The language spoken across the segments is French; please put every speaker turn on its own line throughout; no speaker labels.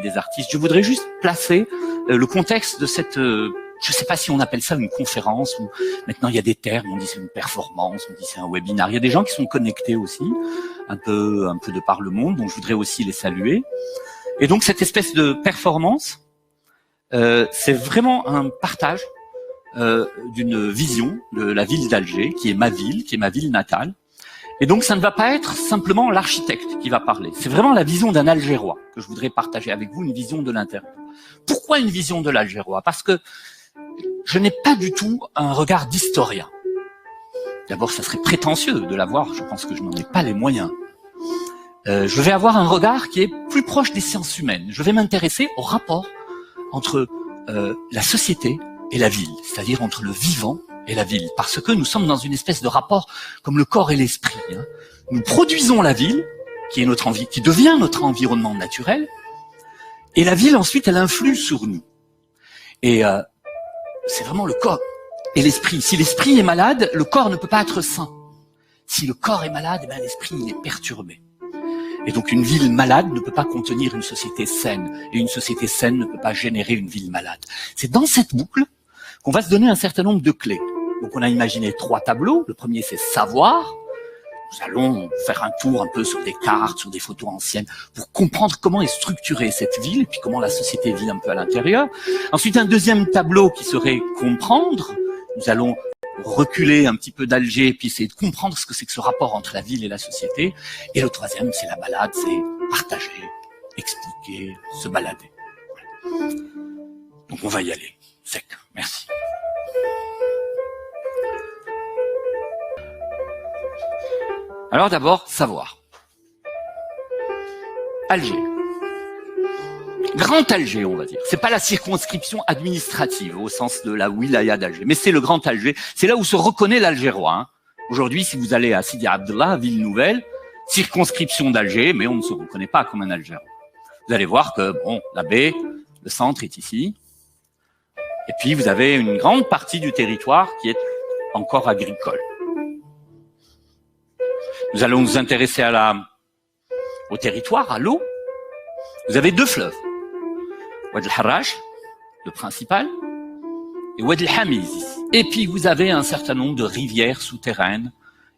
des artistes. Je voudrais juste placer le contexte de cette, je ne sais pas si on appelle ça une conférence, ou maintenant il y a des termes, on dit c'est une performance, on dit c'est un webinaire. Il y a des gens qui sont connectés aussi, un peu de par le monde, donc je voudrais aussi les saluer. Et donc cette espèce de performance, c'est vraiment un partage d'une vision de la ville d'Alger, qui est ma ville natale. Et donc ça ne va pas être simplement l'architecte qui va parler. C'est vraiment la vision d'un Algérois que je voudrais partager avec vous, une vision de l'intérieur. Pourquoi une vision de l'Algérois? Parce que je n'ai pas du tout un regard d'historien. D'abord, ça serait prétentieux de l'avoir, je pense que je n'en ai pas les moyens. Je vais avoir un regard qui est plus proche des sciences humaines. Je vais m'intéresser au rapport entre la société et la ville, c'est-à-dire entre le vivant et la ville, parce que nous sommes dans une espèce de rapport comme le corps et l'esprit. Nous produisons la ville, qui devient notre environnement naturel, et la ville ensuite elle influe sur nous. Et c'est vraiment le corps et l'esprit. Si l'esprit est malade, le corps ne peut pas être sain. Si le corps est malade, eh bien, l'esprit il est perturbé. Et donc une ville malade ne peut pas contenir une société saine, et une société saine ne peut pas générer une ville malade. C'est dans cette boucle qu'on va se donner un certain nombre de clés. Donc on a imaginé 3 tableaux. Le premier c'est savoir. Nous allons faire un tour un peu sur des cartes, sur des photos anciennes, pour comprendre comment est structurée cette ville, et puis comment la société vit un peu à l'intérieur. Ensuite un deuxième tableau qui serait comprendre. Nous allons reculer un petit peu d'Alger, puis essayer de comprendre ce que c'est que ce rapport entre la ville et la société. Et le troisième, c'est la balade, c'est partager, expliquer, se balader. Voilà. Donc on va y aller. Sec. Merci. Alors d'abord, savoir. Alger. Grand Alger, on va dire. C'est pas la circonscription administrative au sens de la wilaya d'Alger, mais c'est le Grand Alger. C'est là où se reconnaît l'Algérois. Aujourd'hui, si vous allez à Sidi Abdallah, ville nouvelle, circonscription d'Alger, mais on ne se reconnaît pas comme un Algérois. Vous allez voir que, bon, la baie, le centre est ici. Et puis, vous avez une grande partie du territoire qui est encore agricole. Nous allons nous intéresser au territoire, à l'eau. Vous avez 2 fleuves. Oued el-Harrach, le principal, et Oued el-Hamiz. Et puis vous avez un certain nombre de rivières souterraines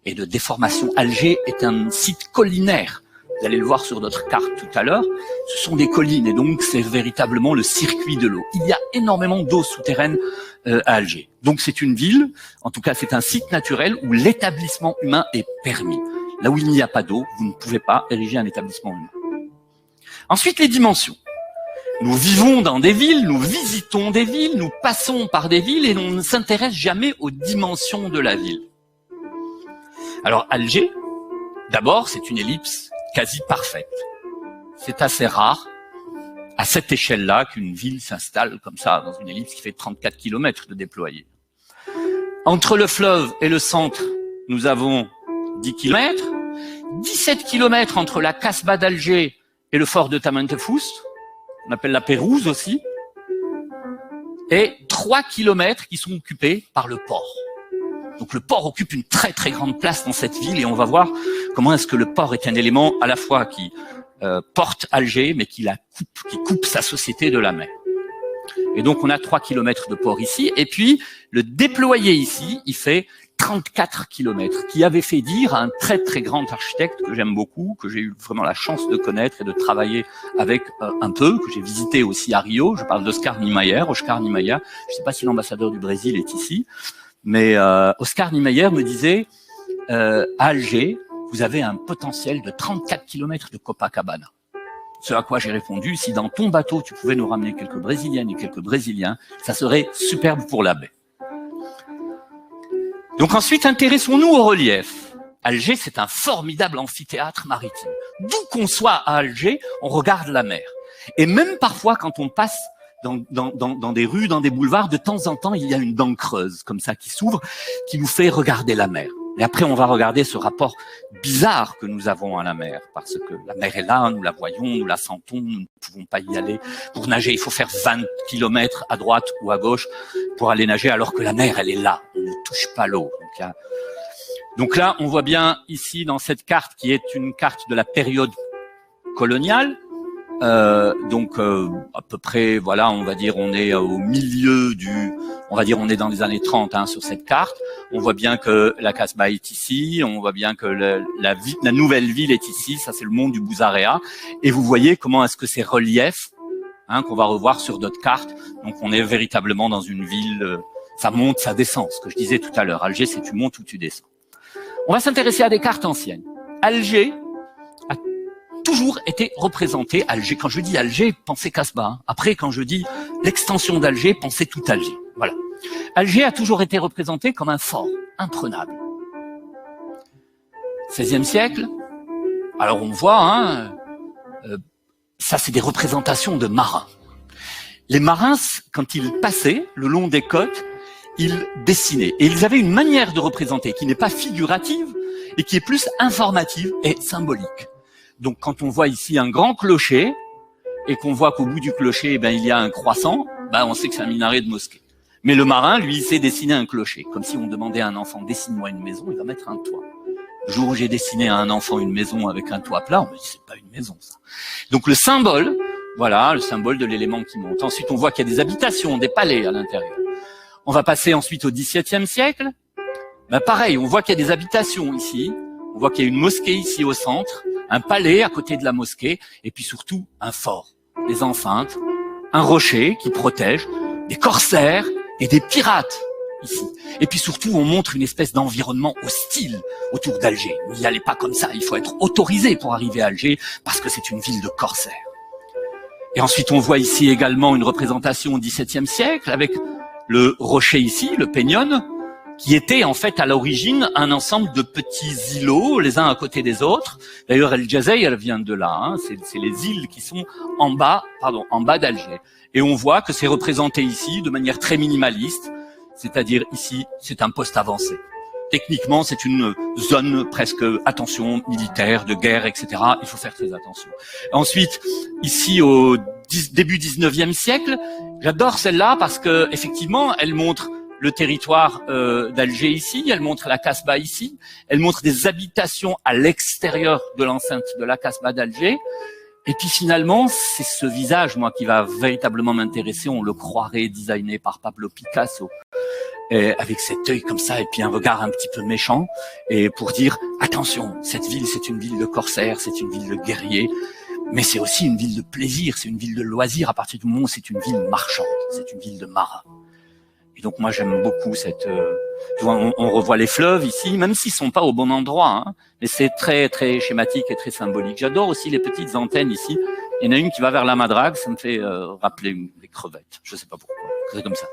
et de déformations. Alger est un site collinaire. Vous allez le voir sur notre carte tout à l'heure. Ce sont des collines et donc c'est véritablement le circuit de l'eau. Il y a énormément d'eau souterraine à Alger. Donc c'est une ville, en tout cas c'est un site naturel où l'établissement humain est permis. Là où il n'y a pas d'eau, vous ne pouvez pas ériger un établissement humain. Ensuite, les dimensions. Nous vivons dans des villes, nous visitons des villes, nous passons par des villes et on ne s'intéresse jamais aux dimensions de la ville. Alors Alger, d'abord, c'est une ellipse quasi parfaite. C'est assez rare, à cette échelle-là, qu'une ville s'installe comme ça, dans une ellipse qui fait 34 km de déployé. Entre le fleuve et le centre, nous avons 10 km, 17 km entre la Casbah d'Alger et le fort de Tamantefoust, on appelle la Pérouse aussi, et 3 km qui sont occupés par le port. Donc le port occupe une très très grande place dans cette ville et on va voir comment est-ce que le port est un élément à la fois qui porte Alger, mais qui coupe sa société de la mer. Et donc on a 3 km de port ici, et puis le déployé ici, il fait 34 km, qui avait fait dire à un très très grand architecte que j'aime beaucoup, que j'ai eu vraiment la chance de connaître et de travailler avec un peu, que j'ai visité aussi à Rio. Je parle d'Oscar Niemeyer. Oscar Niemeyer, je ne sais pas si l'ambassadeur du Brésil est ici, mais Oscar Niemeyer me disait à Alger, vous avez un potentiel de 34 km de Copacabana. Ce à quoi j'ai répondu, si dans ton bateau tu pouvais nous ramener quelques Brésiliennes et quelques Brésiliens, ça serait superbe pour la baie. Donc ensuite, intéressons-nous au relief. Alger, c'est un formidable amphithéâtre maritime. D'où qu'on soit à Alger, on regarde la mer. Et même parfois, quand on passe dans des rues, dans des boulevards, de temps en temps, il y a une dent creuse, comme ça, qui s'ouvre, qui nous fait regarder la mer. Et après, on va regarder ce rapport bizarre que nous avons à la mer, parce que la mer est là, nous la voyons, nous la sentons, nous ne pouvons pas y aller. Pour nager, il faut faire 20 km à droite ou à gauche pour aller nager, alors que la mer, elle est là, on ne touche pas l'eau. Donc là, on voit bien ici, dans cette carte, qui est une carte de la période coloniale, À peu près, voilà, on va dire, on est au milieu on va dire, on est dans les années 30 sur cette carte. On voit bien que la Casbah est ici, on voit bien que la nouvelle ville est ici. Ça, c'est le mont du Bouzarea. Et vous voyez comment est-ce que ces reliefs, qu'on va revoir sur d'autres cartes. Donc, on est véritablement dans une ville. Ça monte, ça descend. Ce que je disais tout à l'heure, Alger, c'est tu montes ou tu descends. On va s'intéresser à des cartes anciennes. Alger a toujours été représenté. Alger, quand je dis Alger, pensez Casbah. Après, quand je dis l'extension d'Alger, pensez tout Alger. Voilà. Alger a toujours été représenté comme un fort imprenable. 16e siècle. Alors on voit, ça c'est des représentations de marins. Les marins, quand ils passaient le long des côtes, ils dessinaient. Et ils avaient une manière de représenter qui n'est pas figurative et qui est plus informative et symbolique. Donc quand on voit ici un grand clocher et qu'on voit qu'au bout du clocher, il y a un croissant, on sait que c'est un minaret de mosquée. Mais le marin, lui, il sait dessiner un clocher. Comme si on demandait à un enfant, dessine-moi une maison, il va mettre un toit. Le jour où j'ai dessiné à un enfant une maison avec un toit plat, on me dit, c'est pas une maison, ça. Donc le symbole, voilà, le symbole de l'élément qui monte. Ensuite, on voit qu'il y a des habitations, des palais à l'intérieur. On va passer ensuite au XVIIe siècle. Pareil, on voit qu'il y a des habitations ici. On voit qu'il y a une mosquée ici au centre, un palais à côté de la mosquée, et puis surtout un fort, des enceintes, un rocher qui protège, des corsaires et des pirates ici. Et puis surtout, on montre une espèce d'environnement hostile autour d'Alger. N'y allez pas comme ça, il faut être autorisé pour arriver à Alger, parce que c'est une ville de corsaires. Et ensuite, on voit ici également une représentation au XVIIe siècle, avec le rocher ici, le Peñón, qui était en fait à l'origine un ensemble de petits îlots, les uns à côté des autres. D'ailleurs, El Jazeera vient de là, c'est les îles qui sont en bas d'Alger. Et on voit que c'est représenté ici de manière très minimaliste, c'est-à-dire ici, c'est un poste avancé. Techniquement, c'est une zone presque, attention, militaire, de guerre, etc. Il faut faire très attention. Ensuite, ici, au début 19e siècle, j'adore celle-là parce que effectivement, elle montre le territoire d'Alger ici, elle montre la Casbah ici, elle montre des habitations à l'extérieur de l'enceinte de la Casbah d'Alger. Et puis finalement, c'est ce visage, moi, qui va véritablement m'intéresser. On le croirait designé par Pablo Picasso, et avec cet œil comme ça, et puis un regard un petit peu méchant, et pour dire, attention, cette ville, c'est une ville de corsaires, c'est une ville de guerriers, mais c'est aussi une ville de plaisir, c'est une ville de loisirs, à partir du moment où c'est une ville marchande, c'est une ville de marins. Et donc moi j'aime beaucoup cette... on revoit les fleuves ici, même s'ils sont pas au bon endroit, mais c'est très très schématique et très symbolique. J'adore aussi les petites antennes ici. Il y en a une qui va vers la Madrague, ça me fait rappeler des crevettes. Je sais pas pourquoi, c'est comme ça.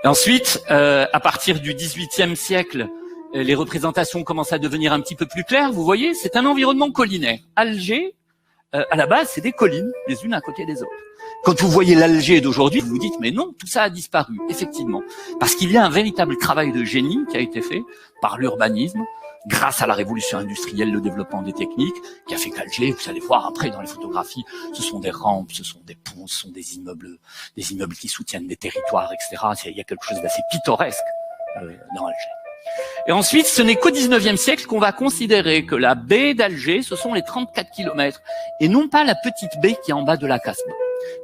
Et ensuite, à partir du XVIIIe siècle, les représentations commencent à devenir un petit peu plus claires. Vous voyez, c'est un environnement collinaire. Alger, à la base, c'est des collines, les unes à côté des autres. Quand vous voyez l'Alger d'aujourd'hui, vous vous dites, mais non, tout ça a disparu, effectivement. Parce qu'il y a un véritable travail de génie qui a été fait par l'urbanisme, grâce à la révolution industrielle, le développement des techniques, qui a fait qu'Alger, vous allez voir après dans les photographies, ce sont des rampes, ce sont des ponts, ce sont des immeubles qui soutiennent des territoires, etc. Il y a quelque chose d'assez pittoresque dans Alger. Et ensuite, ce n'est qu'au 19e siècle qu'on va considérer que la baie d'Alger, ce sont les 34 kilomètres, et non pas la petite baie qui est en bas de la Casbah.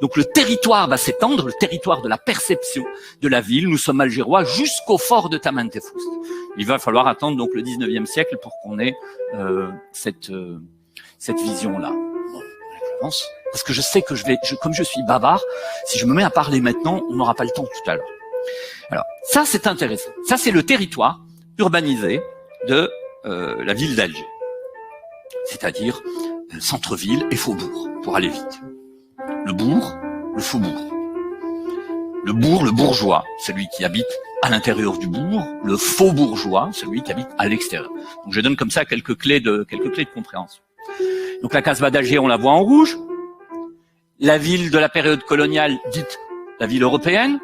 Donc le territoire va s'étendre, le territoire de la perception de la ville. Nous sommes algérois jusqu'au fort de Tamantefoust. Il va falloir attendre donc le 19e siècle pour qu'on ait cette vision-là. Bon, j'avance, parce que je sais que comme je suis bavard, si je me mets à parler maintenant, on n'aura pas le temps tout à l'heure. Alors, ça c'est intéressant. Ça c'est le territoire urbanisé de la ville d'Alger. C'est-à-dire centre-ville et faubourg, pour aller vite. Le bourg, le faubourg. Le bourg, le bourgeois, celui qui habite à l'intérieur du bourg. Le faux bourgeois, celui qui habite à l'extérieur. Donc je donne comme ça quelques clés de compréhension. Donc la Casbah d'Alger, on la voit en rouge. La ville de la période coloniale, dite la ville européenne.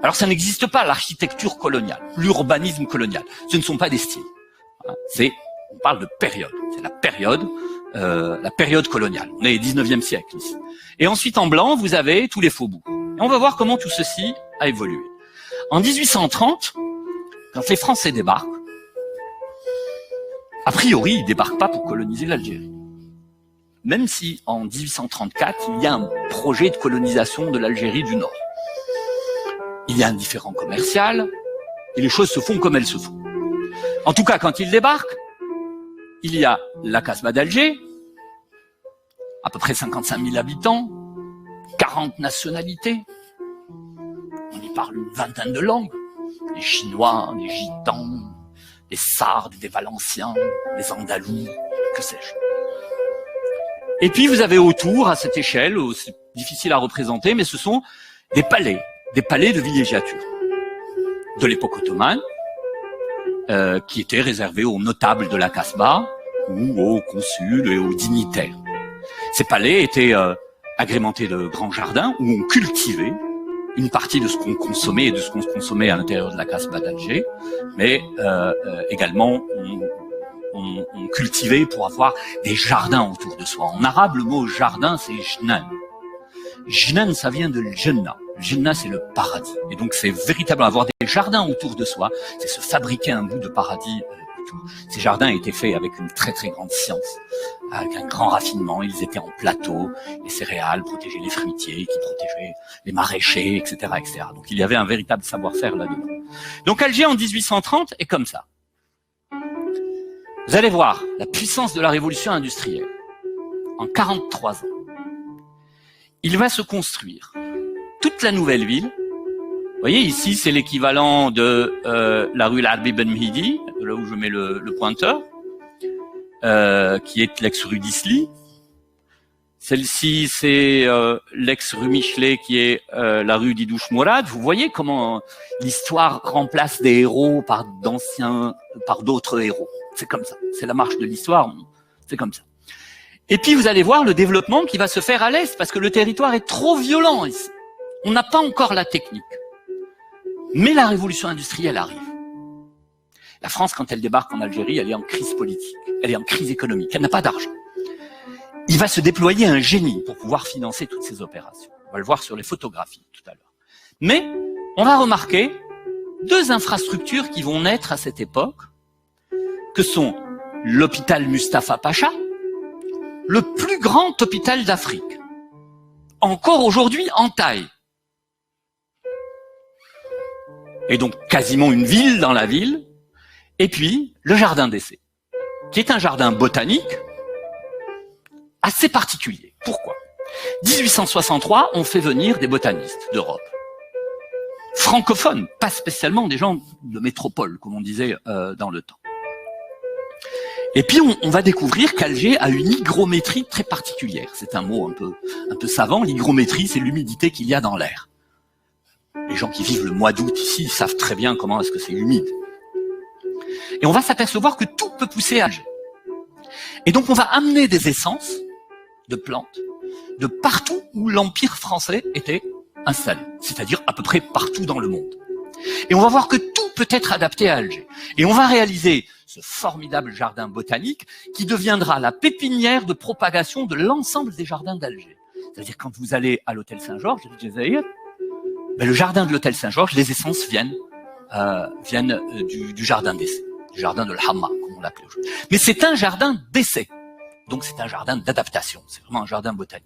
Alors ça n'existe pas, l'architecture coloniale, l'urbanisme colonial. Ce ne sont pas des styles. On parle de période. C'est la période coloniale. On est au 19e siècle ici. Et ensuite, en blanc, vous avez tous les faubourgs. Et on va voir comment tout ceci a évolué. En 1830, quand les Français débarquent, a priori, ils débarquent pas pour coloniser l'Algérie. même si en 1834, il y a un projet de colonisation de l'Algérie du Nord. Il y a un différend commercial, et les choses se font comme elles se font. En tout cas, quand il débarque, il y a la Casbah d'Alger, à peu près 55 000 habitants, 40 nationalités, on y parle une vingtaine de langues, des Chinois, des Gitans, des Sardes, des Valenciens, des Andalous, que sais-je. Et puis vous avez autour, à cette échelle, c'est difficile à représenter, mais ce sont des palais de villégiature de l'époque ottomane, qui étaient réservés aux notables de la Casbah ou aux consuls et aux dignitaires. Ces palais étaient agrémentés de grands jardins où on cultivait une partie de ce qu'on consommait et de ce qu'on consommait à l'intérieur de la Casbah d'Alger, mais également on cultivait pour avoir des jardins autour de soi. En arabe, le mot jardin, c'est jnan. Jnan, ça vient de Jannah. Jannah, c'est le paradis. Et donc, c'est véritablement avoir des jardins autour de soi, c'est se fabriquer un bout de paradis autour. Ces jardins étaient faits avec une très très grande science, avec un grand raffinement. Ils étaient en plateau, les céréales protégeaient les fruitiers, qui protégeaient les maraîchers, etc., etc. Donc, il y avait un véritable savoir-faire là-dedans. Donc, Alger, en 1830, est comme ça. Vous allez voir la puissance de la révolution industrielle. En 43 ans, il va se construire toute la nouvelle ville. Vous voyez, ici, c'est l'équivalent de la rue Al-Arbi Ben Mhidi, là où je mets le pointeur, qui est l'ex-rue d'Isly. Celle-ci, c'est l'ex-rue Michelet, qui est la rue d'Idouche Mourad. Vous voyez comment l'histoire remplace des héros par d'autres héros. C'est comme ça. C'est la marche de l'histoire. C'est comme ça. Et puis, vous allez voir le développement qui va se faire à l'est, parce que le territoire est trop violent ici. On n'a pas encore la technique. Mais la révolution industrielle arrive. La France, quand elle débarque en Algérie, elle est en crise politique. Elle est en crise économique. Elle n'a pas d'argent. Il va se déployer un génie pour pouvoir financer toutes ces opérations. On va le voir sur les photographies tout à l'heure. Mais on va remarquer deux infrastructures qui vont naître à cette époque, que sont l'hôpital Mustapha Pacha, le plus grand hôpital d'Afrique, encore aujourd'hui en taille. Et donc quasiment une ville dans la ville, et puis le jardin d'essai, qui est un jardin botanique assez particulier. Pourquoi ? 1863, on fait venir des botanistes d'Europe, francophones, pas spécialement des gens de métropole, comme on disait dans le temps. Et puis on va découvrir qu'Alger a une hygrométrie très particulière. C'est un mot un peu savant. L'hygrométrie, c'est l'humidité qu'il y a dans l'air. Les gens qui vivent le mois d'août ici savent très bien comment est-ce que c'est humide. Et on va s'apercevoir que tout peut pousser à Alger. Et donc on va amener des essences de plantes de partout où l'Empire français était installé, c'est-à-dire à peu près partout dans le monde. Et on va voir que tout peut être adapté à Alger. Et on va réaliser ce formidable jardin botanique qui deviendra la pépinière de propagation de l'ensemble des jardins d'Alger. C'est-à-dire quand vous allez à l'hôtel Saint-Georges, le jardin de l'hôtel Saint-Georges, les essences viennent du jardin d'essai, du jardin de l'Hamma, comme on l'appelait aujourd'hui. Mais c'est un jardin d'essai, donc c'est un jardin d'adaptation, c'est vraiment un jardin botanique.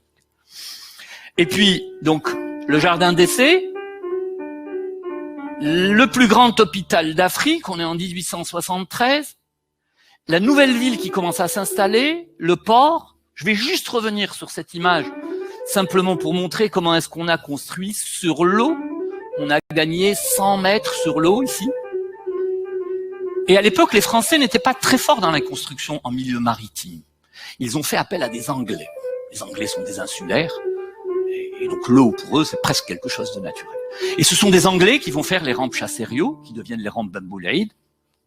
Et puis, donc, le jardin d'essai, le plus grand hôpital d'Afrique, on est en 1873, la nouvelle ville qui commence à s'installer, le port. Je vais juste revenir sur cette image, simplement pour montrer comment est-ce qu'on a construit sur l'eau. On a gagné 100 mètres sur l'eau ici. Et à l'époque, les Français n'étaient pas très forts dans la construction en milieu maritime. Ils ont fait appel à des Anglais. Les Anglais sont des insulaires, et donc l'eau pour eux, c'est presque quelque chose de naturel. Et ce sont des Anglais qui vont faire les rampes Chassériau, qui deviennent les rampes Ben Boulaïd,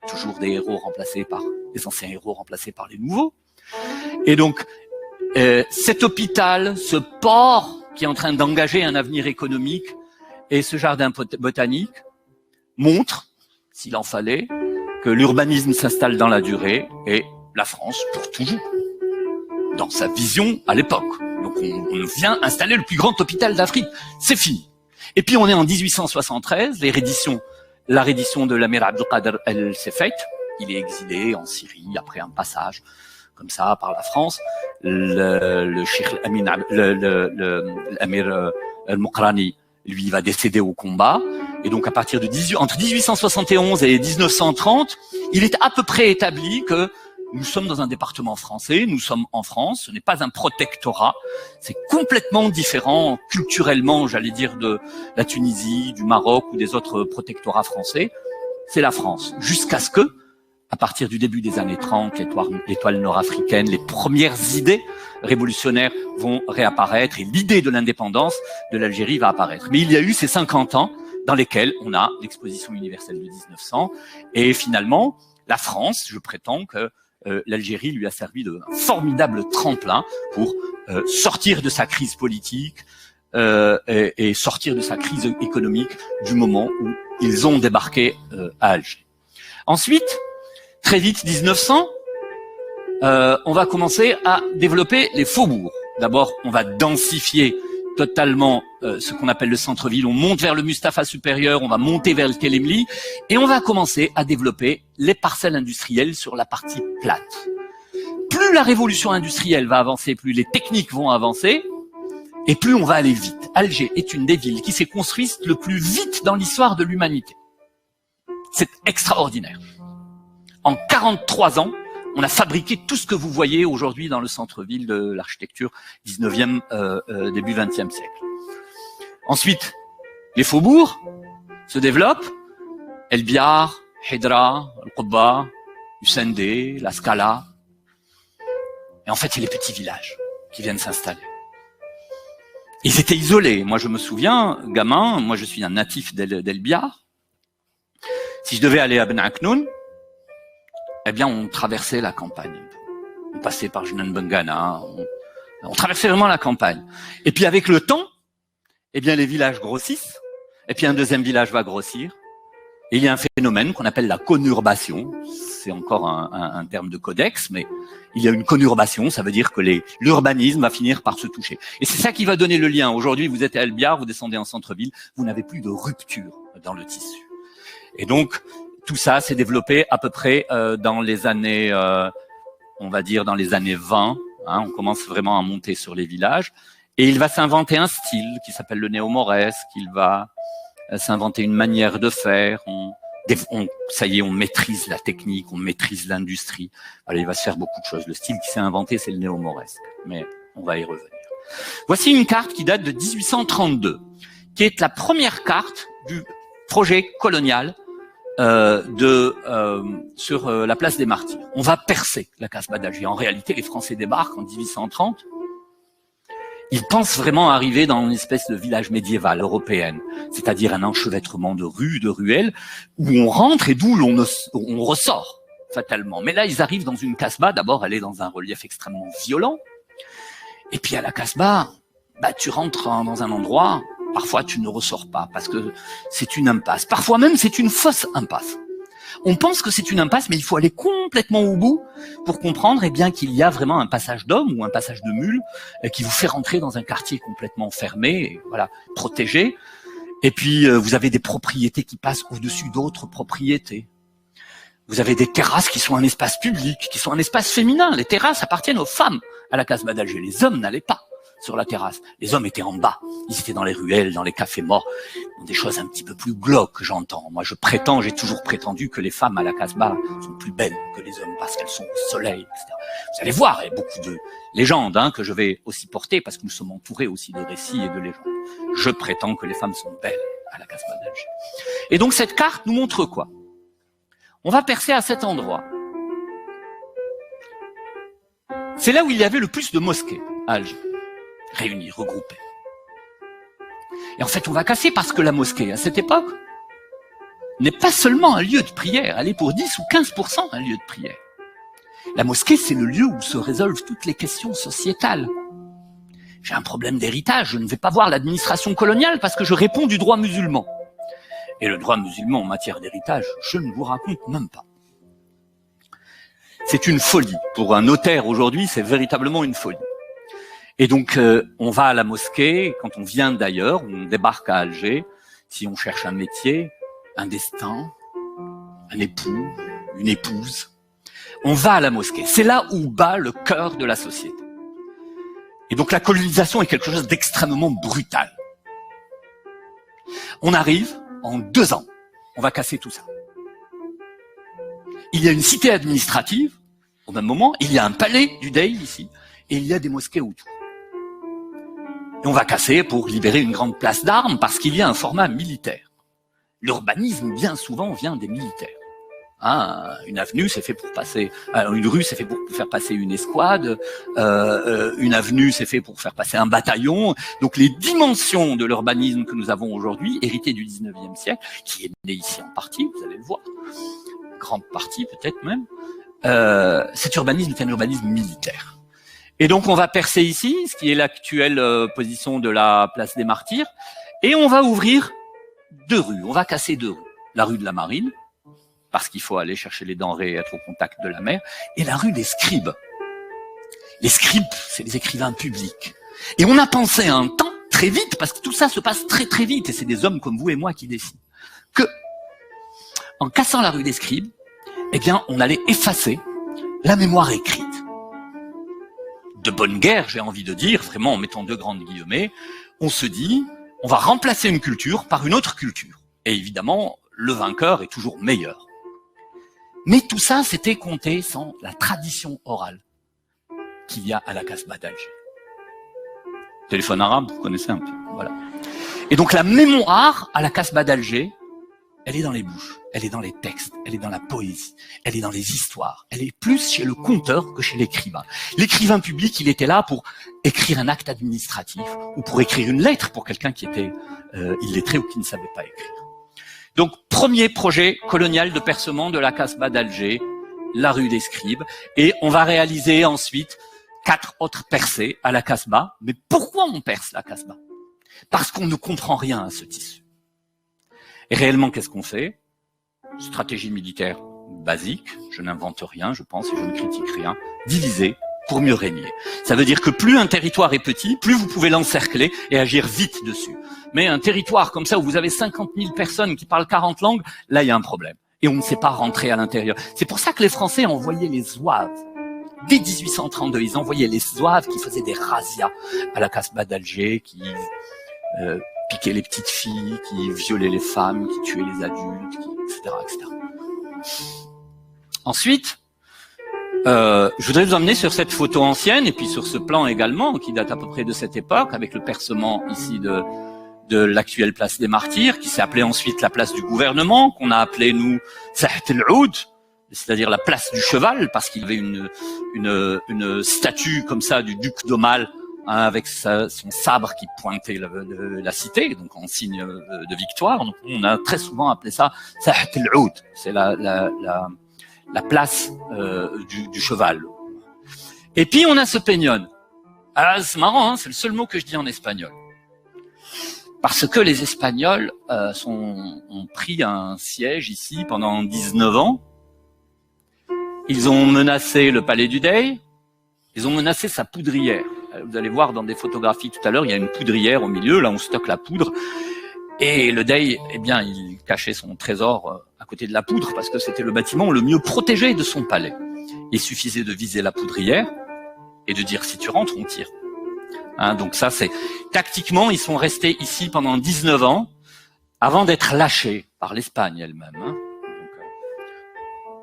toujours des héros remplacés par les anciens héros remplacés par les nouveaux. Et donc, cet hôpital, ce port qui est en train d'engager un avenir économique et ce jardin botanique montrent, s'il en fallait, que l'urbanisme s'installe dans la durée et la France pour toujours, dans sa vision à l'époque. Donc on vient installer le plus grand hôpital d'Afrique. C'est fini. Et puis on est en 1873, la reddition de l'Amir Abdelkader, elle s'est faite. Il est exilé en Syrie après un passage comme ça par la France. Le Cheikh l'Amir al-Muqrani, lui, il va décéder au combat. Et donc, à partir de entre 1871 et 1930, il est à peu près établi que nous sommes dans un département français, nous sommes en France, ce n'est pas un protectorat, c'est complètement différent culturellement, j'allais dire, de la Tunisie, du Maroc ou des autres protectorats français. C'est la France. Jusqu'à ce que, à partir du début des années 30, l'étoile nord-africaine, les premières idées révolutionnaires vont réapparaître et l'idée de l'indépendance de l'Algérie va apparaître. Mais il y a eu ces 50 ans dans lesquels on a l'exposition universelle de 1900 et finalement, la France, je prétends que l'Algérie lui a servi de formidable tremplin pour sortir de sa crise politique et sortir de sa crise économique du moment où ils ont débarqué à Alger. Ensuite, très vite, 1900, on va commencer à développer les faubourgs. D'abord, on va densifier totalement ce qu'on appelle le centre-ville. On monte vers le Mustapha supérieur, on va monter vers le Kélemli, et on va commencer à développer les parcelles industrielles sur la partie plate. Plus la révolution industrielle va avancer, plus les techniques vont avancer, et plus on va aller vite. Alger est une des villes qui s'est construite le plus vite dans l'histoire de l'humanité. C'est extraordinaire. En 43 ans, on a fabriqué tout ce que vous voyez aujourd'hui dans le centre-ville de l'architecture 19e, début 20e siècle. Ensuite, les faubourgs se développent. El Biar, Hedra, Al-Qubba, Hussein-Dey, La Scala. Et en fait, c'est les petits villages qui viennent s'installer. Ils étaient isolés. Moi, je me souviens, gamin, moi je suis un natif d'El Biar. Si je devais aller à Ben Aknoun, eh bien, on traversait la campagne. On passait par Junan Bengana, on traversait vraiment la campagne. Et puis, avec le temps, eh bien, les villages grossissent, et puis un deuxième village va grossir, et il y a un phénomène qu'on appelle la conurbation. C'est encore un terme de codex, mais il y a une conurbation, ça veut dire que l'urbanisme va finir par se toucher. Et c'est ça qui va donner le lien. Aujourd'hui, vous êtes à El Biar, vous descendez en centre-ville, vous n'avez plus de rupture dans le tissu. Et donc, tout ça s'est développé à peu près dans les années, on va dire dans les années 20. Hein, on commence vraiment à monter sur les villages. Et il va s'inventer un style qui s'appelle le néo-mauresque. Il va s'inventer une manière de faire. Ça y est, on maîtrise la technique, on maîtrise l'industrie. Voilà, il va se faire beaucoup de choses. Le style qui s'est inventé, c'est le néo-mauresque. Mais on va y revenir. Voici une carte qui date de 1832, qui est la première carte du projet colonial sur la place des Martyrs. On va percer la Casbah d'Alger. En réalité, les Français débarquent en 1830. Ils pensent vraiment arriver dans une espèce de village médiéval européen, c'est-à-dire un enchevêtrement de rues, de ruelles, où on rentre et d'où on ressort, fatalement. Mais là, ils arrivent dans une Casbah. D'abord, elle est dans un relief extrêmement violent. Et puis à la Casbah, tu rentres dans un endroit, parfois tu ne ressors pas, parce que c'est une impasse. Parfois même, c'est une fausse impasse. On pense que c'est une impasse, mais il faut aller complètement au bout pour comprendre qu'il y a vraiment un passage d'hommes ou un passage de mules qui vous fait rentrer dans un quartier complètement fermé, voilà, protégé. Et puis, vous avez des propriétés qui passent au-dessus d'autres propriétés. Vous avez des terrasses qui sont un espace public, qui sont un espace féminin. Les terrasses appartiennent aux femmes à la Casbah d'Alger. Les hommes n'allaient pas sur la terrasse. Les hommes étaient en bas. Ils étaient dans les ruelles, dans les cafés morts, dans des choses un petit peu plus glauques, j'entends. Moi, j'ai toujours prétendu que les femmes à la Casbah sont plus belles que les hommes parce qu'elles sont au soleil, etc. Vous allez voir, il y a beaucoup de légendes que je vais aussi porter parce que nous sommes entourés aussi de récits et de légendes. Je prétends que les femmes sont belles à la Casbah d'Alger. Et donc, cette carte nous montre quoi? On va percer à cet endroit. C'est là où il y avait le plus de mosquées à Alger, réunies, regroupées. Et en fait, on va casser parce que la mosquée, à cette époque, n'est pas seulement un lieu de prière, elle est pour 10 ou 15% un lieu de prière. La mosquée, c'est le lieu où se résolvent toutes les questions sociétales. J'ai un problème d'héritage, je ne vais pas voir l'administration coloniale parce que je réponds du droit musulman. Et le droit musulman en matière d'héritage, je ne vous raconte même pas. C'est une folie. Pour un notaire aujourd'hui, c'est véritablement une folie. Et donc, on va à la mosquée, quand on vient d'ailleurs, on débarque à Alger, si on cherche un métier, un destin, un époux, une épouse. On va à la mosquée. C'est là où bat le cœur de la société. Et donc la colonisation est quelque chose d'extrêmement brutal. On arrive, en 2 ans, on va casser tout ça. Il y a une cité administrative, au même moment, il y a un palais du Dey ici, et il y a des mosquées autour. Et on va casser pour libérer une grande place d'armes, parce qu'il y a un format militaire. L'urbanisme, bien souvent, vient des militaires. Une avenue, c'est fait pour passer, une rue, c'est fait pour faire passer une escouade, une avenue, c'est fait pour faire passer un bataillon. Donc les dimensions de l'urbanisme que nous avons aujourd'hui, héritées du 19e siècle, qui est né ici en partie, vous allez le voir, grande partie peut-être même, cet urbanisme est un urbanisme militaire. Et donc on va percer ici, ce qui est l'actuelle position de la place des Martyrs, et on va ouvrir 2 rues, on va casser 2 rues. La rue de la Marine, parce qu'il faut aller chercher les denrées et être au contact de la mer, et la rue des Scribes. Les Scribes, c'est les écrivains publics. Et on a pensé un temps, très vite, parce que tout ça se passe très très vite, et c'est des hommes comme vous et moi qui décident, que, en cassant la rue des Scribes, eh bien, on allait effacer la mémoire écrite. De bonne guerre, j'ai envie de dire, vraiment en mettant 2 grandes guillemets, on se dit, on va remplacer une culture par une autre culture. Et évidemment, le vainqueur est toujours meilleur. Mais tout ça, c'était compté sans la tradition orale qu'il y a à la Casbah d'Alger. Téléphone arabe, vous connaissez un peu, voilà. Et donc la mémoire à la Casbah d'Alger, elle est dans les bouches, elle est dans les textes, elle est dans la poésie, elle est dans les histoires. Elle est plus chez le conteur que chez l'écrivain. L'écrivain public, il était là pour écrire un acte administratif ou pour écrire une lettre pour quelqu'un qui était illettré ou qui ne savait pas écrire. Donc, premier projet colonial de percement de la Casbah d'Alger, la rue des Scribes. Et on va réaliser ensuite 4 autres percées à la Casbah. Mais pourquoi on perce la Casbah? Parce qu'on ne comprend rien à ce tissu. Et réellement, qu'est-ce qu'on fait? Stratégie militaire basique, je n'invente rien, je pense, et je ne critique rien. Diviser pour mieux régner. Ça veut dire que plus un territoire est petit, plus vous pouvez l'encercler et agir vite dessus. Mais un territoire comme ça, où vous avez 50 000 personnes qui parlent 40 langues, là, il y a un problème. Et on ne sait pas rentrer à l'intérieur. C'est pour ça que les Français envoyaient les zouaves. Dès 1832, ils envoyaient les zouaves qui faisaient des razzias à la Casbah d'Alger, qui piquaient les petites filles, qui violaient les femmes, qui tuaient les adultes, etc., etc. Ensuite, je voudrais vous emmener sur cette photo ancienne et puis sur ce plan également qui date à peu près de cette époque avec le percement ici de l'actuelle place des Martyrs qui s'est appelée ensuite la place du gouvernement qu'on a appelé nous Sahat el-Oud, c'est-à-dire la place du cheval parce qu'il y avait une statue comme ça du duc d'Aumale avec son sabre qui pointait la cité donc en signe de victoire. Donc on a très souvent appelé ça Sahat el-Oud, c'est la place du cheval. Et puis on a ce peñón. Ah, c'est marrant, hein, c'est le seul mot que je dis en espagnol. Parce que les Espagnols ont pris un siège ici pendant 19 ans. Ils ont menacé le palais du Dey. Ils ont menacé sa poudrière. Vous allez voir dans des photographies tout à l'heure, il y a une poudrière au milieu, là on stocke la poudre. Et le Dey, eh bien, il cachait son trésor à côté de la poudre parce que c'était le bâtiment le mieux protégé de son palais. Il suffisait de viser la poudrière et de dire si tu rentres, on tire. Hein, donc ça, c'est tactiquement, ils sont restés ici pendant 19 ans avant d'être lâchés par l'Espagne elle-même, hein, donc,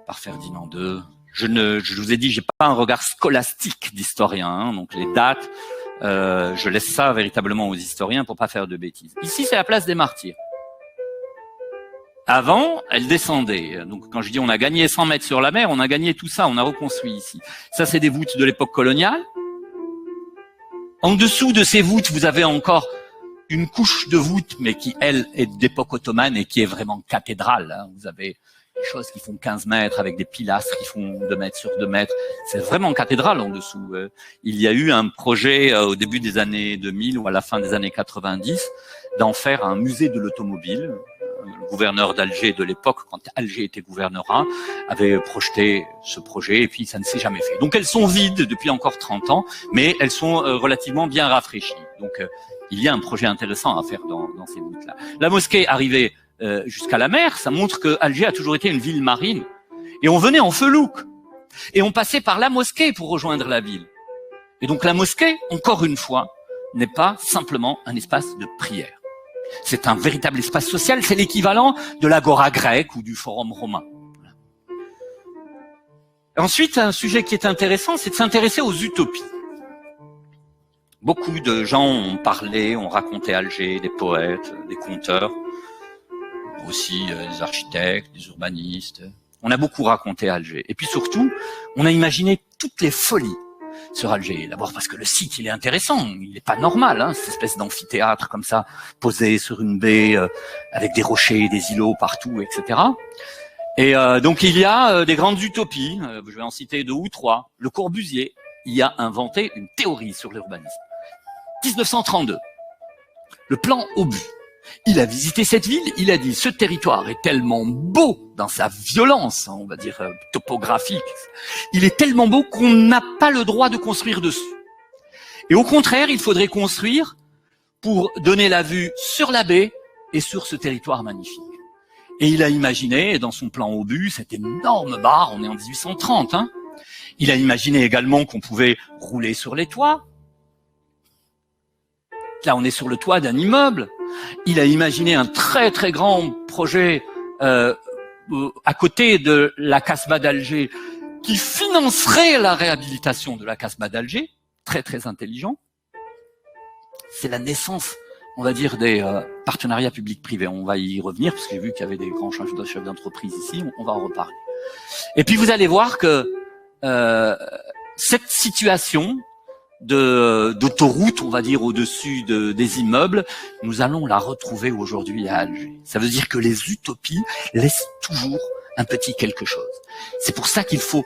par Ferdinand II. Je vous ai dit, j'ai pas un regard scolastique d'historien, hein, donc les dates. Je laisse ça véritablement aux historiens pour pas faire de bêtises. Ici, c'est la place des Martyrs. Avant, elle descendait. Donc, quand je dis on a gagné 100 mètres sur la mer, on a gagné tout ça, on a reconstruit ici. Ça, c'est des voûtes de l'époque coloniale. En dessous de ces voûtes, vous avez encore une couche de voûtes, mais qui, elle, est d'époque ottomane et qui est vraiment cathédrale. Hein. Vous avez des choses qui font 15 mètres avec des pilastres qui font 2 mètres sur 2 mètres. C'est vraiment cathédrale en dessous. Il y a eu un projet au début des années 2000 ou à la fin des années 90 d'en faire un musée de l'automobile. Le gouverneur d'Alger de l'époque, quand Alger était gouvernorat, avait projeté ce projet et puis ça ne s'est jamais fait. Donc elles sont vides depuis encore 30 ans, mais elles sont relativement bien rafraîchies. Donc il y a un projet intéressant à faire dans ces voûtes-là. La mosquée arrivait jusqu'à la mer, ça montre que Alger a toujours été une ville marine. Et on venait en felouk. Et on passait par la mosquée pour rejoindre la ville. Et donc la mosquée, encore une fois, n'est pas simplement un espace de prière. C'est un véritable espace social, c'est l'équivalent de l'agora grecque ou du forum romain. Ensuite, un sujet qui est intéressant, c'est de s'intéresser aux utopies. Beaucoup de gens ont parlé, ont raconté Alger, des poètes, des conteurs, aussi des architectes, des urbanistes. On a beaucoup raconté Alger. Et puis surtout, on a imaginé toutes les folies sur Alger. D'abord parce que le site, il est intéressant, il n'est pas normal, hein, cette espèce d'amphithéâtre comme ça, posé sur une baie, avec des rochers, des îlots partout, etc. Et donc il y a des grandes utopies, je vais en citer 2 ou 3. Le Corbusier y a inventé une théorie sur l'urbanisme. 1932, le plan Obus. Il a visité cette ville, il a dit « Ce territoire est tellement beau dans sa violence, on va dire topographique, il est tellement beau qu'on n'a pas le droit de construire dessus. Et au contraire, il faudrait construire pour donner la vue sur la baie et sur ce territoire magnifique. » Et il a imaginé, dans son plan Obus, cette énorme barre, on est en 1830, hein, il a imaginé également qu'on pouvait rouler sur les toits. Là, on est sur le toit d'un immeuble. Il a imaginé un très très grand projet à côté de la Casbah d'Alger qui financerait la réhabilitation de la Casbah d'Alger. Très très intelligent. C'est la naissance, on va dire, des partenariats publics-privés. On va y revenir parce que j'ai vu qu'il y avait des grands chefs d'entreprise ici. On va en reparler. Et puis vous allez voir que cette situation d'autoroute, on va dire, au-dessus des immeubles, nous allons la retrouver aujourd'hui à Alger. Ça veut dire que les utopies laissent toujours un petit quelque chose. C'est pour ça qu'il faut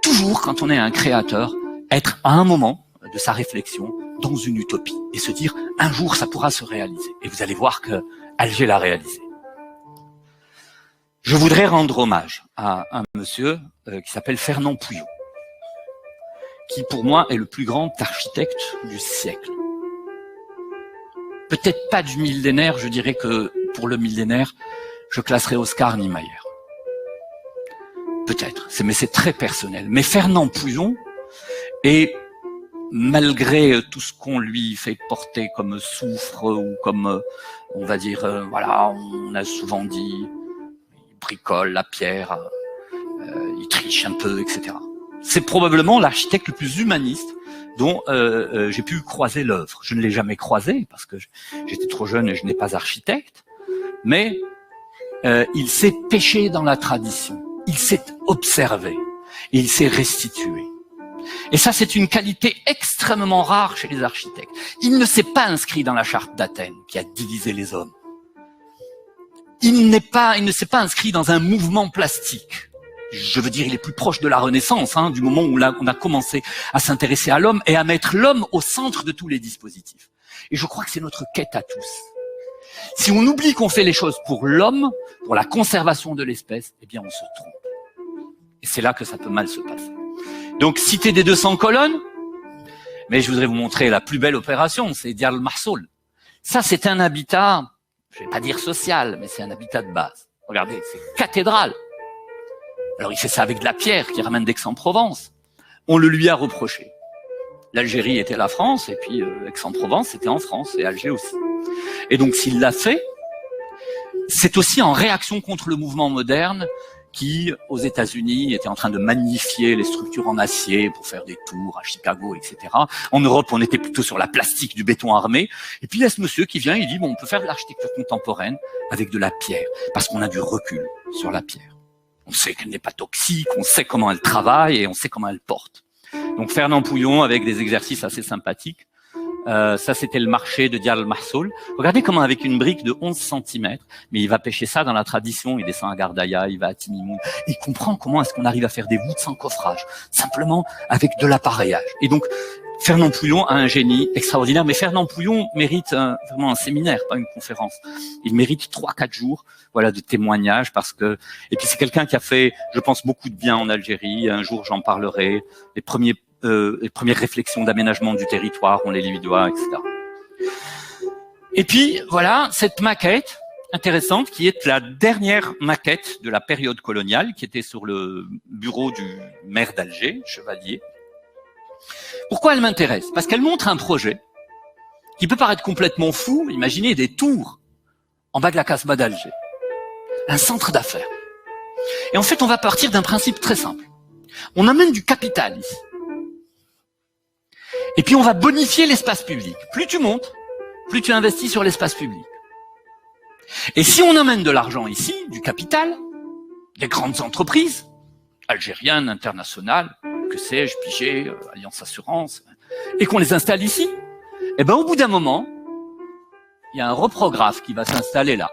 toujours, quand on est un créateur, être à un moment de sa réflexion dans une utopie et se dire un jour ça pourra se réaliser. Et vous allez voir que Alger l'a réalisé. Je voudrais rendre hommage à un monsieur qui s'appelle Fernand Pouillon, qui pour moi est le plus grand architecte du siècle. Peut-être pas du millénaire, je dirais que pour le millénaire, je classerais Oscar Niemeyer. Peut-être, mais c'est très personnel. Mais Fernand Pouillon est, malgré tout ce qu'on lui fait porter comme soufre ou comme, on va dire, voilà, on a souvent dit, il bricole la pierre, il triche un peu, etc. C'est probablement l'architecte le plus humaniste dont j'ai pu croiser l'œuvre. Je ne l'ai jamais croisé parce que j'étais trop jeune et je n'ai pas architecte, mais il s'est pêché dans la tradition, il s'est observé et il s'est restitué. Et ça, c'est une qualité extrêmement rare chez les architectes. Il ne s'est pas inscrit dans la charte d'Athènes qui a divisé les hommes. Il ne s'est pas inscrit dans un mouvement plastique. Je veux dire, il est plus proche de la Renaissance, hein, du moment où on a commencé à s'intéresser à l'homme et à mettre l'homme au centre de tous les dispositifs. Et je crois que c'est notre quête à tous. Si on oublie qu'on fait les choses pour l'homme, pour la conservation de l'espèce, eh bien on se trompe. Et c'est là que ça peut mal se passer. Donc, cité des 200 colonnes, mais je voudrais vous montrer la plus belle opération, c'est Diyar al-Mahsoul. Ça, c'est un habitat, je vais pas dire social, mais c'est un habitat de base. Regardez, c'est cathédrale. Alors il fait ça avec de la pierre qu'il ramène d'Aix-en-Provence. On le lui a reproché. L'Algérie était la France, et puis Aix-en-Provence c'était en France, et Alger aussi. Et donc s'il l'a fait, c'est aussi en réaction contre le mouvement moderne qui, aux États-Unis, était en train de magnifier les structures en acier pour faire des tours à Chicago, etc. En Europe, on était plutôt sur la plastique, du béton armé. Et puis il y a ce monsieur qui vient, il dit, bon, on peut faire de l'architecture contemporaine avec de la pierre, parce qu'on a du recul sur la pierre. On sait qu'elle n'est pas toxique, on sait comment elle travaille et on sait comment elle porte. Donc Fernand Pouillon avec des exercices assez sympathiques. Ça, c'était le marché de Diyar al-Mahsoul. Regardez comment avec une brique de 11 cm, mais il va pêcher ça dans la tradition, il descend à Gardaïa, il va à Timimoun. Il comprend comment est-ce qu'on arrive à faire des voûtes sans coffrage, simplement avec de l'appareillage. Et donc, Fernand Pouillon a un génie extraordinaire, mais Fernand Pouillon mérite vraiment un séminaire, pas une conférence. Il mérite 3-4 jours, voilà, de témoignages, parce que, et puis c'est quelqu'un qui a fait, je pense, beaucoup de bien en Algérie. Un jour, j'en parlerai. Les premières réflexions d'aménagement du territoire, on les lui doit, etc. Et puis, voilà, cette maquette, intéressante qui est la dernière maquette de la période coloniale qui était sur le bureau du maire d'Alger, Chevalier. Pourquoi elle m'intéresse? Parce qu'elle montre un projet qui peut paraître complètement fou. Imaginez des tours en bas de la Casbah d'Alger. Un centre d'affaires. Et en fait, on va partir d'un principe très simple. On amène du capital ici. Et puis on va bonifier l'espace public. Plus tu montes, plus tu investis sur l'espace public. Et si on amène de l'argent ici, du capital, des grandes entreprises, algériennes, internationales, que sais-je, Pigé, Alliance Assurance, et qu'on les installe ici, eh ben au bout d'un moment, il y a un reprographe qui va s'installer là,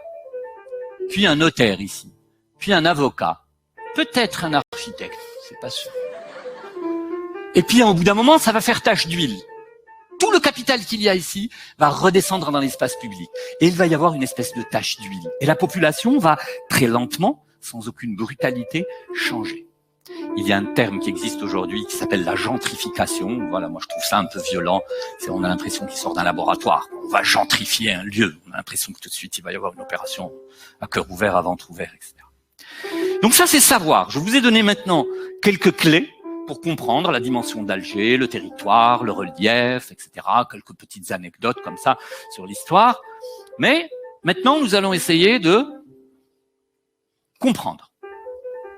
puis un notaire ici, puis un avocat, peut-être un architecte, c'est pas sûr. Et puis au bout d'un moment, ça va faire tache d'huile. Tout le capital qu'il y a ici va redescendre dans l'espace public. Et il va y avoir une espèce de tache d'huile. Et la population va très lentement, sans aucune brutalité, changer. Il y a un terme qui existe aujourd'hui qui s'appelle la gentrification. Voilà, moi je trouve ça un peu violent. On a l'impression qu'il sort d'un laboratoire. On va gentrifier un lieu. On a l'impression que tout de suite il va y avoir une opération à cœur ouvert, à ventre ouvert, etc. Donc ça c'est savoir. Je vous ai donné maintenant quelques clés pour comprendre la dimension d'Alger, le territoire, le relief, etc. Quelques petites anecdotes comme ça sur l'histoire. Mais maintenant, nous allons essayer de comprendre.